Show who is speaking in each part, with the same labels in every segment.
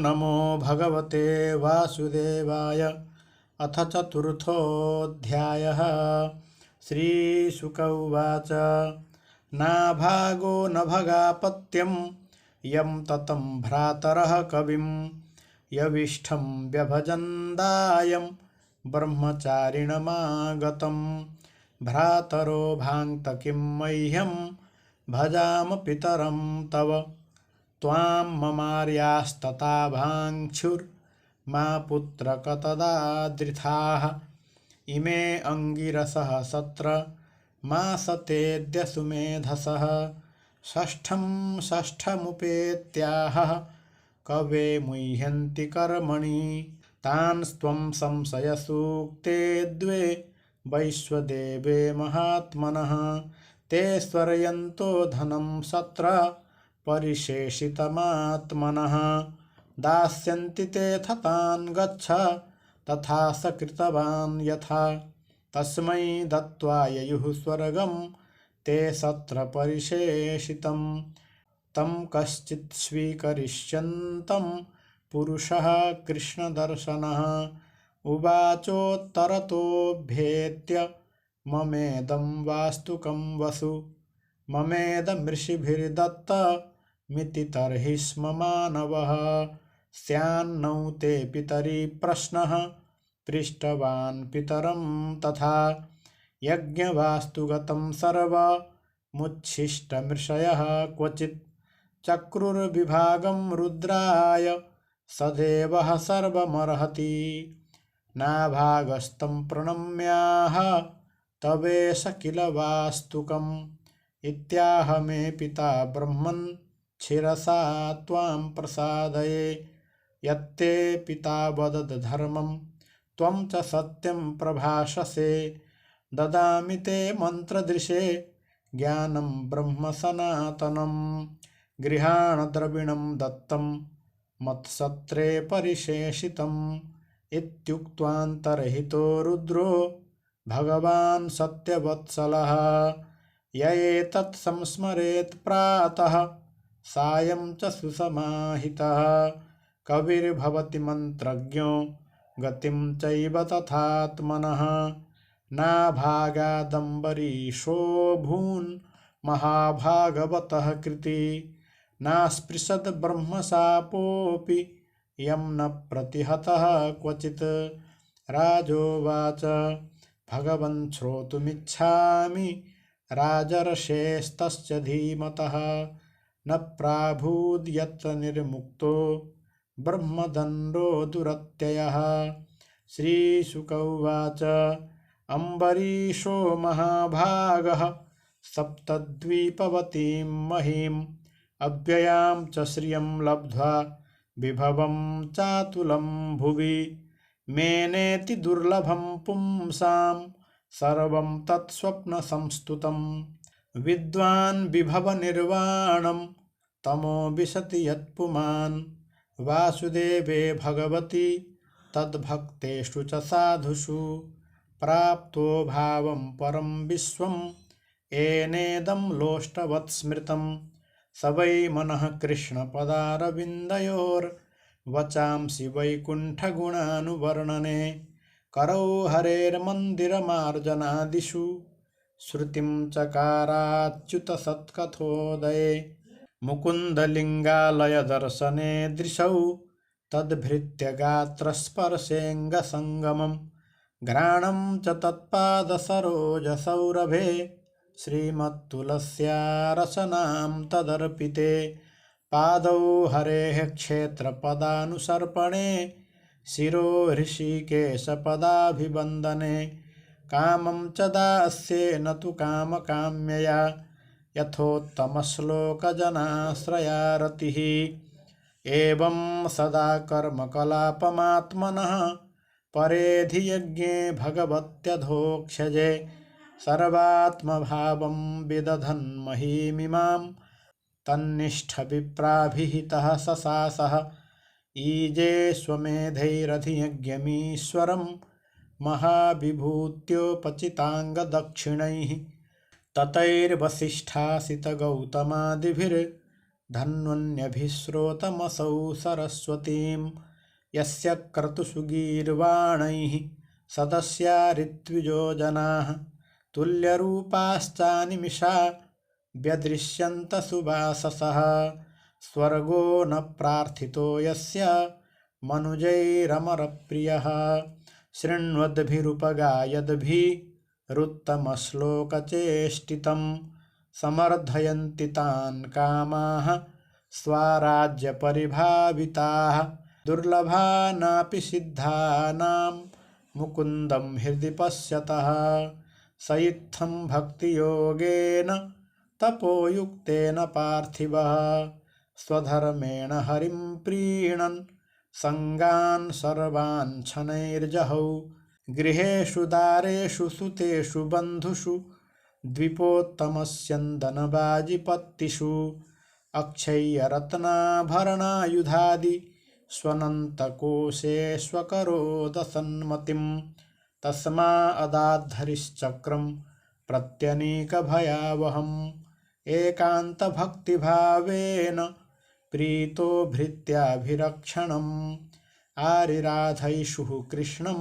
Speaker 1: नमो भगवते वासुदेवाय। अथ चतुर्थोऽध्यायः। श्रीशुक उवाच नाभागो न भगापत्यं यं ततं भ्रातरः कविं यविष्ठं व्यभजन्दायं ब्रह्मचारिणमागतं भ्रातरो भाङ्क्तकिं मह्यं भजाम पितरं तव त्वां ममार्यास्तथा भाङ्क्षुर्मा पुत्रक तदादृथाः इमे अङ्गिरसः सत्र मासतेऽद्य सुमेधसः षष्ठमुपेत्याह कवे मुह्यन्ति कर्मणि तान्स्त्वं संशयसूक्ते द्वे वैश्वदेवे महात्मनः ते स्वर्यन्तो धनं सत्र परिशेषितमात्मनः दास्यन्ति तेऽथ तान् गच्छ तथा स कृतवान् यथा तस्मै दत्त्वा ययुः स्वर्गं ते सत्र परिशेषितं तं कश्चित् स्वीकरिष्यन्तं पुरुषः कृष्णदर्शनः उवाचोत्तरतोऽभ्येत्य ममेदं वास्तुकं वसु ममेदमृषिभिर्दत्तमिति तर्हि स्म मानवः स्यान्नौ ते पितरि प्रश्नः पृष्टवान् पितरं तथा यज्ञवास्तुगतं सर्वमुच्छिष्टमृषयः क्वचित् चक्रुर्विभागं रुद्राय सदेवः सर्वमर्हति नाभागस्तं प्रणम्याह तवेश किल वास्तुकम् इत्याह मे पिता ब्रह्मन् शिरसा त्वां प्रसादये यत्ते पिता वदद धर्मं त्वं च सत्यं प्रभाषसे ददामि ते मन्त्रदृशे ज्ञानं ब्रह्म सनातनं गृहाण द्रविणं दत्तं मत्सत्रे परिशेषितम् इत्युक्त्वान्तर्हितो रुद्रो भगवान् सत्यवत्सलः य एतत् संस्मरेत् प्रातः सायं च सुसमाहितः कविर्भवति मन्त्रज्ञो गतिं चैव तथात्मनः नाभागादम्बरीशो भून् महाभागवतः कृति नास्पृशद् ब्रह्मशापोऽपि यं न प्रतिहतः क्वचित् राजोवाच भगवन् श्रोतुमिच्छामि राजर्षेस्तस्य धीमतः न प्राभूद्यत्र निर्मुक्तो ब्रह्मदण्डो दुरत्ययः श्रीशुक उवाच अम्बरीशो महाभागः सप्तद्वीपवतीं महीम् अव्ययां च श्रियं लब्ध्वा विभवं चातुलं भुवि मेनेति दुर्लभं पुंसां सर्वं तत्स्वप्नसंस्तुतं विद्वान् विभवनिर्वाणं तमो विशति यत्पुमान् वासुदेवे भगवति तद्भक्तेषु च साधुषु प्राप्तो भावं परं विश्वम् एनेदं लोष्टवत् स्मृतं स वै मनः कृष्णपदारविन्दयोर्वचांसि वैकुण्ठगुणानुवर्णने करौ हरेर्मन्दिरमार्जनादिषु श्रुतिं चकाराच्युतसत्कथोदये मुकुन्दलिङ्गालयदर्शने दृशौ तद्भृत्य गात्रस्पर्शेऽङ्गसङ्गमं घ्राणं च तत्पादसरोजसौरभे श्रीमत्तुलस्या रचनां तदर्पिते पादौ हरेः क्षेत्रपदानुसर्पणे शिरो ऋषिकेशपदाभिवन्दने कामं च दास्येन तु कामकाम्यया यथोत्तमश्लोकजनाश्रया रतिः एवं सदा कर्मकलापमात्मनः परेधियज्ञे भगवत्यधोक्षजे सर्वात्मभावं विदधन् महीमिमां तन्निष्ठविप्राभिहितः ससासः ईजे स्वमेधैरधियज्ञमीश्वरं महाविभूत्योपचिताङ्गदक्षिणैः ततैर्वसिष्ठासितगौतमादिभिर् धन्वन्यभिस्रोतमसौ सरस्वतीं यस्य क्रतुषु गीर्वाणैः सदस्या ऋत्विजो जनाः तुल्यरूपाश्चानिमिषा व्यदृश्यन्त सुवाससः स्वर्गो न प्रार्थितो यस्य मनुजैरमरप्रियः शृण्वद्भिरुपगायद्भिरुत्तमश्लोकचेष्टितं समर्थयन्ति तान् कामाः स्वाराज्यपरिभाविताः दुर्लभा नापि सिद्धानां मुकुन्दं हृदि पश्यतः स इत्थं भक्तियोगेन तपोयुक्तेन पार्थिवः स्वधर्मेण हरिं प्रीणन् संगान् सर्वान् शनैर्जहौ गृहेषु दारेषु सुतेषु बन्धुषु द्विपोत्तमस्यन्दनबाजिपत्तिषु अक्षय्यरत्नाभरणायुधादि स्वनन्तकोशेष्वकरोदसन्मतिं तस्मा अदाद्धरिश्चक्रं प्रत्यनीकभयावहम् एकान्तभक्तिभावेन प्रीतो भृत्याभिरक्षणम् आरिराधैषुः कृष्णं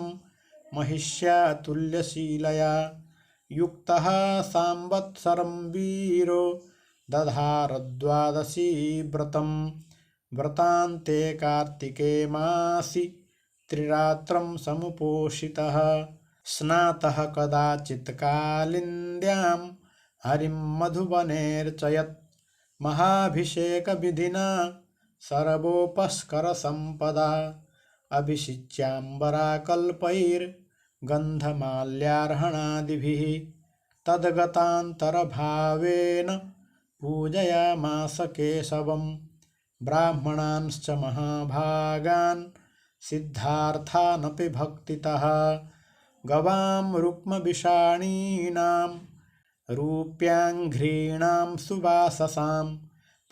Speaker 1: महिष्यातुल्यशीलया युक्तः सांवत्सरं वीरो दधारद्वादशी व्रतं व्रतान्ते कार्तिके मासि त्रिरात्रं समुपोषितः स्नातः कदाचित् कालिन्द्यां हरिं मधुवनेऽर्चयत् महाभिषेकविधिना सर्वोपस्करसम्पदा अभिषिच्याम्बराकल्पैर्गन्धमाल्यार्हणादिभिः तद्गतान्तरभावेन पूजयामास केशवं ब्राह्मणांश्च महाभागान् सिद्धार्थानपि भक्तितः गवां रुक्मविषाणीनां रूप्याङ्घ्रीणां सुवाससां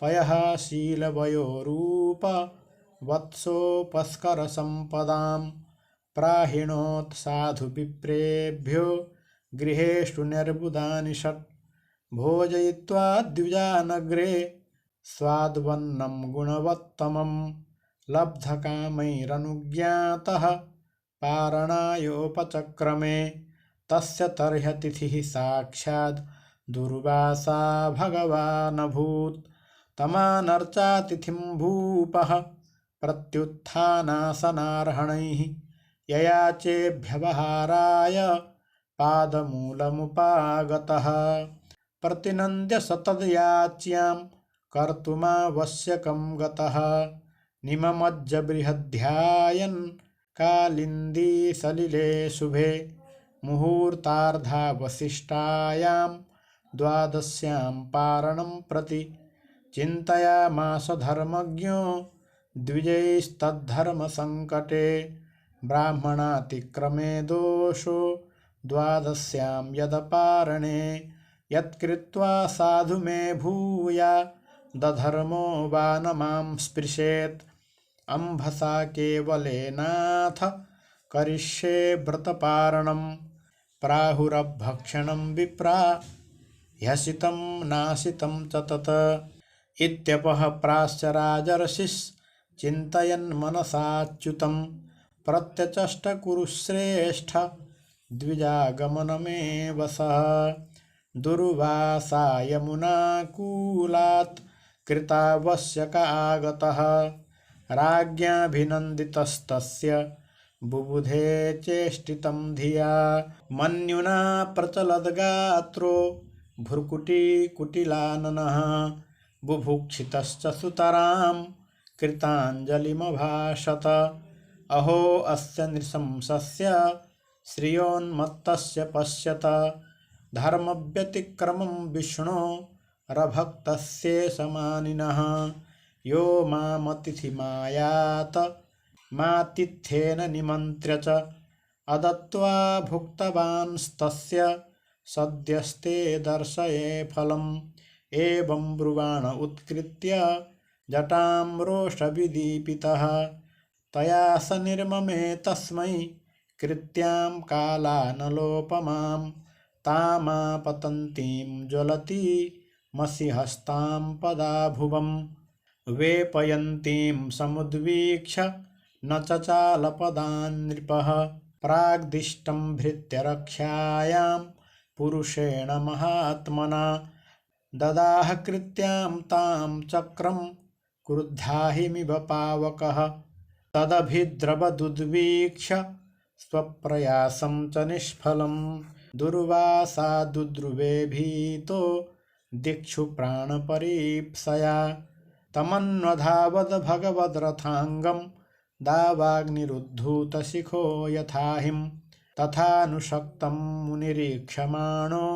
Speaker 1: पयः शीलवयोरूप वत्सोपस्करसम्पदां प्राहिणोत्साधुविप्रेभ्यो गृहेषु निर्बुधानि षट् भोजयित्वा द्विजानग्रे स्वाद्वन्नं गुणवत्तमं लब्धकामैरनुज्ञातः पारणायोपचक्रमे तस्य तर्ह्यतिथिः साक्षात् दुर्वासा भगवानभूत् तमानर्चातिथिं भूपः प्रत्युत्थानासनार्हणैः ययाचेभ्यवहाराय पादमूलमुपागतः प्रतिनन्द्य सतद्याच्यां कर्तुमावश्यकं गतः निममज्जबृहद्ध्यायन् कालिन्दी सलिले शुभे मुहूर्तार्धावशिष्टायां द्वादश्यां पारणं प्रति चिन्तयामास धर्मज्ञो द्विजैस्तद्धर्मसङ्कटे ब्राह्मणातिक्रमे दोषो द्वादश्यां यदपारणे यत्कृत्वा साधु मे भूया दधर्मो वा न मां स्पृशेत् अम्भसा केवलेनाथ करिष्ये व्रतपारणं प्राहुरभक्षणं विप्रा ह्यसितं नासितं च तत् इत्यपः प्राश्च राजर्षिश्चिन्तयन् मनसाच्युतं प्रत्यचष्ट कुरुश्रेष्ठ द्विजागमनमेव सः दुर्वासा यमुनाकूलात् कृतावश्यक आगतः राज्ञाभिनन्दितस्तस्य बुबुधे चेष्टितं धिया मन्युना प्रचलद्गात्रो भ्रुकुटीकुटिलाननः बुभुक्षितश्च सुतरां कृताञ्जलिमभाषत अहो अस्य नृशंसस्य श्रियोन्मत्तस्य पश्यत धर्मव्यतिक्रमं विष्णो रभक्तस्येषमानिनः यो मामतिथिमायात मातिथ्येन निमन्त्र्य च अदत्त्वा भुक्तवांस्तस्य सद्यस्ते दर्शये फलम् एवं ब्रुवाण उत्कृत्य जटां रोषविदीपितः तया स निर्ममे तस्मै कृत्यां कालानलोपमां तामापतन्तीं ज्वलती मसिहस्तां पदाभुवम् वेपयन्तीं समुद्वीक्ष्य न चचालपदान् नृपः प्राग्दिष्टं भृत्य रक्षायां पुरुषेण महात्मना ददाह कृत्यां तां चक्रं क्रुद्धाहिमिव पावकः तदभिद्रवदुद्वीक्ष्य स्वप्रयासं च निष्फलं दुर्वासा दुद्रुवे भीतो दिक्षु प्राणपरीप्सया तमन्वधावद भगवद्रथाङ्गं दावाग्निरुद्धूतशिखो यथाहिं तथानुशक्तं मुनिरीक्षमाणो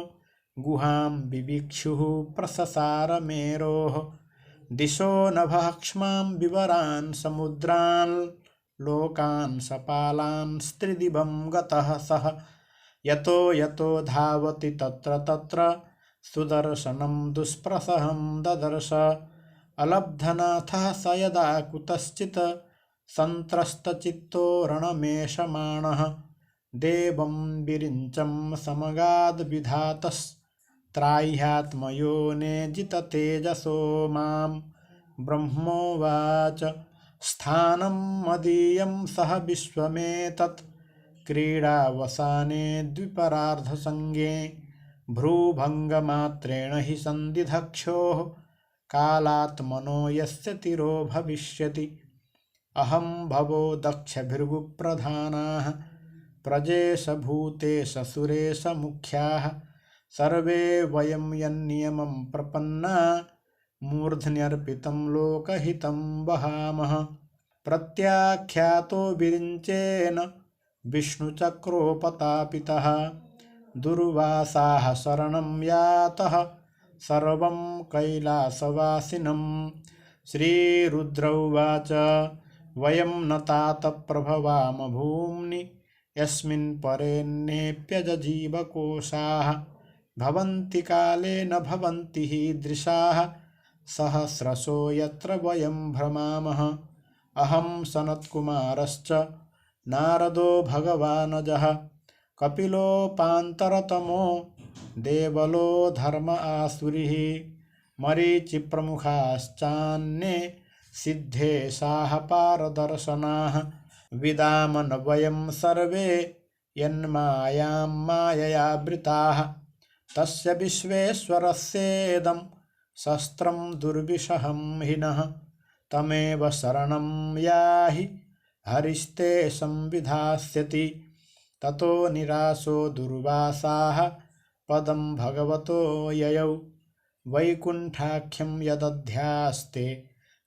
Speaker 1: गुहां बिभिक्षुः प्रससार मेरोः दिशो नभः क्ष्मां विवरान् समुद्रान् लोकान् सपालान् स्त्रिदिवं गतः सः यतो यतो धावति तत्र तत्र सुदर्शनं दुष्प्रसहं ददर्श अलब्धनाथः स यदा कुतश्चित् सन्त्रस्तचित्तो रणमेषमाणः देवं विरिञ्चं समगाद्विधातस्त्राह्यात्मयो नेजिततेजसो मां ब्रह्मोवाच स्थानं मदीयं सह विश्वमेतत् क्रीडावसाने द्विपरार्धसंज्ञे भ्रूभङ्गमात्रेण हि सन्दिधक्षोः कालात्मनो यस्य तिरो भविष्यति अहं भवो दक्षभृगुप्रधानाः प्रजेश भूतेश सुरेश मुख्याः सर्वे वयं यन्नियमं प्रपन्ना मूर्ध्न्यर्पितं लोकहितं वहामः प्रत्याख्यातो विरिञ्चेन विष्णुचक्रोपतापितः दुर्वासाः शरणं यातः सर्वं कैलासवासिनं श्रीरुद्र उवाच वयं न तात प्रभवाम भूम्नि यस्मिन् परेण्येऽप्यजजीवकोशाः भवन्ति काले न भवन्ति हीदृशाः सहस्रशो यत्र वयं भ्रमामः अहं सनत्कुमारश्च नारदो भगवानजः कपिलोपान्तरतमो देवलो धर्म आसुरिः मरीचिप्रमुखाश्चान्ये सिद्धेशाः पारदर्शनाः विदामन वयं सर्वे यन्मायां माययावृताः तस्य विश्वेश्वरस्येदं शस्त्रं दुर्विषहं हिनः तमेव शरणं याहि हरिस्ते संविधास्यति ततो निराशो दुर्वासाः पदं भगवतो ययौ वैकुण्ठाख्यं यदध्यास्ते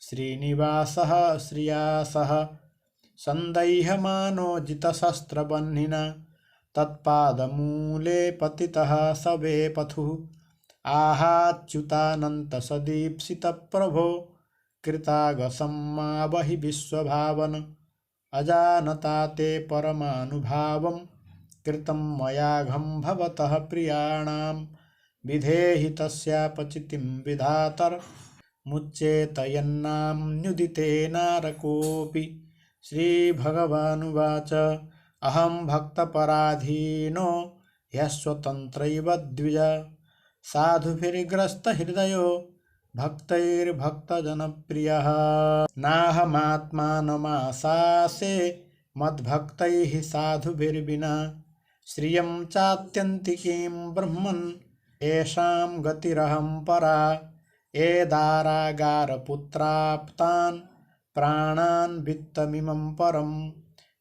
Speaker 1: श्रीनिवासः श्रिया सह सन्दैह्यमानो जितशस्त्रबह्निना तत्पादमूले पतितः स वेपथुः आहाच्युतानन्तसदीप्सितप्रभो कृतागसं मा बहि विश्वभावन अजानता ते परमानुभावं कृतं मयाघं भवतः प्रियाणां विधेहि तस्यापचितिं विधातर्मुच्येत यन्नाम्न्युदितेनारकोऽपि श्रीभगवानुवाच अहं भक्तपराधीनो ह्यस्वतन्त्रैव द्विज साधुभिर्ग्रस्तहृदयो भक्तैर्भक्तजनप्रियः नाहमात्मानमाशासे मद्भक्तैः साधुभिर्विना श्रियं चात्यन्तिकीं ब्रह्मन् येषां गतिरहं परा ये दारागारपुत्राप्तान् प्राणान् वित्तमिमं परं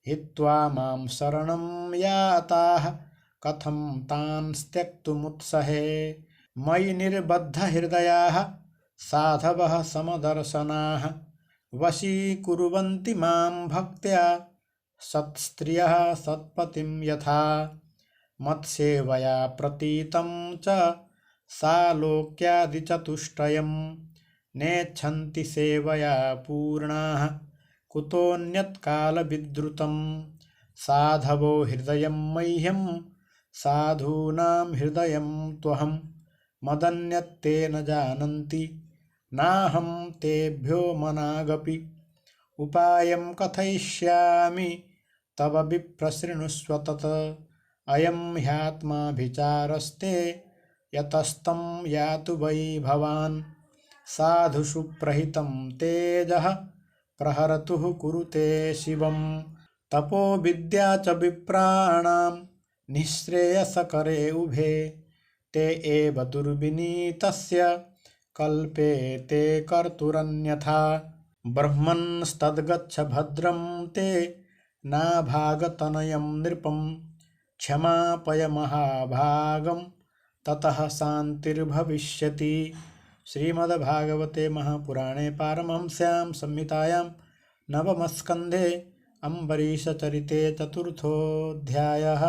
Speaker 1: हित्वा मां शरणं याताः कथं तान् त्यक्तुमुत्सहे मयि निर्बद्धहृदयाः साधवः समदर्शनाः वशीकुर्वन्ति मां भक्त्या सत्स्त्रियः सत्पतिं यथा मत्सेवया प्रतीतं च सालोक्यादिचतुष्टयं नेच्छन्ति सेवया पूर्णाः कुतोऽन्यत्कालविद्रुतं साधवो हृदयं मह्यं साधूनां हृदयं त्वहं मदन्यत्ते न जानन्ति नाहं तेभ्यो मनागपि उपायं कथयिष्यामि तव विप्रशृणुष्व तत् अयं ह्यात्माभिचारस्ते यतस्तं यातु वै भवान् साधुषु प्रहितं तेजः प्रहरतुः कुरुते शिवं तपो विद्या च विप्राणां निःश्रेयसकरे उभे ते एव दुर्विनीतस्य कल्पेते कर्तुरन्यथा ब्रह्मन्स्तद्गच्छ भद्रं ते नाभागतनयं नृपं क्षमापय महाभागं ततः शान्तिर्भविष्यति। श्रीमद्भागवते महापुराणे पारमहंस्यां संहितायां नवमस्कन्धे अम्बरीषचरिते चतुर्थोऽध्यायः।